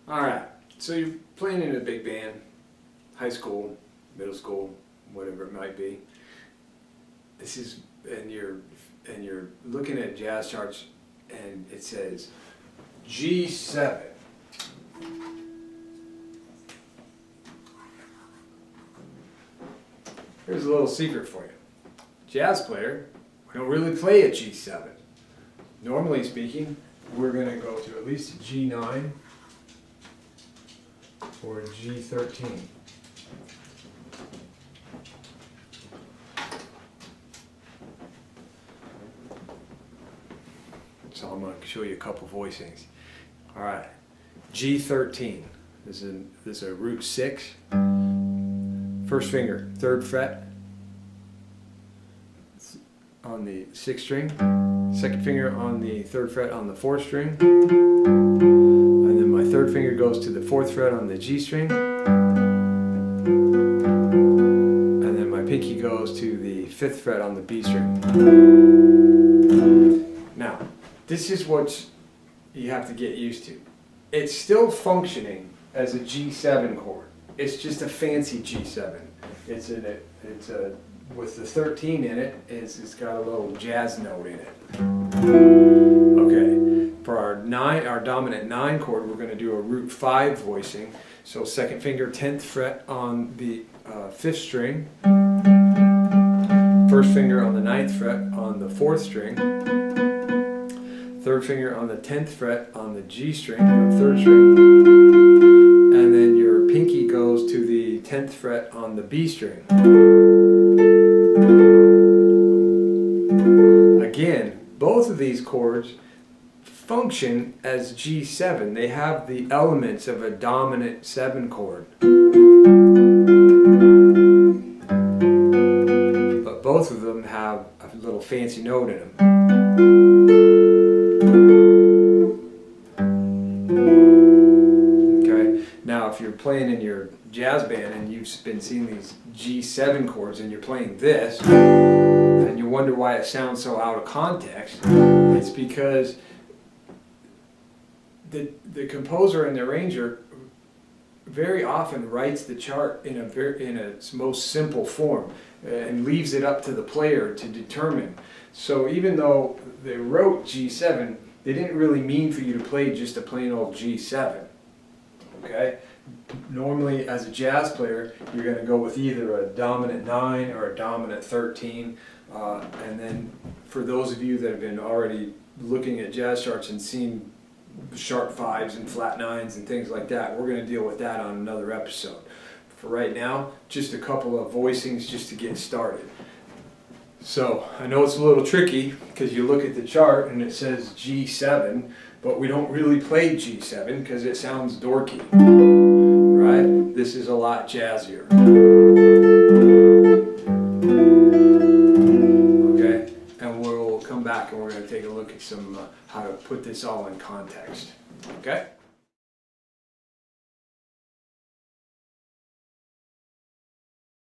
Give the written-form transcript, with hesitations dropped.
Alright, so you're playing in a big band, high school, middle school, whatever it might be. This is, and you're looking at jazz charts and it says G7. Here's a little secret for you. Jazz player, we don't really play a G7. Normally speaking, we're going to go to at least a G9 or a G13. So I'm going to show you a couple voicings. All right, G13. This is a root 6. First finger, 3rd fret on the 6th string. 2nd finger on the 3rd fret on the 4th string. And then my 3rd finger goes to the 4th fret on the G string. And then my pinky goes to the 5th fret on the B string. Now, this is what you have to get used to. It's still functioning as a G7 chord. It's just a fancy G7. It's with the 13 in it. It's got a little jazz note in it. Okay, for our dominant 9 chord, we're going to do a root 5 voicing. So 2nd finger, 10th fret on the 5th string. 1st finger on the 9th fret on the 4th string. 3rd finger on the 10th fret on the G string, or 3rd string, and then your pinky goes to the 10th fret on the B string. Again, both of these chords function as G7. They have the elements of a dominant 7 chord. But both of them have a little fancy note in them. Now, if you're playing in your jazz band and you've been seeing these G7 chords and you're playing this, and you wonder why it sounds so out of context, it's because the composer and the arranger very often writes the chart in its most simple form and leaves it up to the player to determine. So even though they wrote G7, they didn't really mean for you to play just a plain old G7. Okay? Normally, as a jazz player, you're going to go with either a dominant 9 or a dominant 13. And then for those of you that have been already looking at jazz charts and seen sharp 5s and flat 9s and things like that, we're going to deal with that on another episode. For right now, just a couple of voicings just to get started. So, I know it's a little tricky because you look at the chart and it says G7, but we don't really play G7 because it sounds dorky, right? This is a lot jazzier. Okay, and we'll come back and we're going to take a look at how to put this all in context. Okay?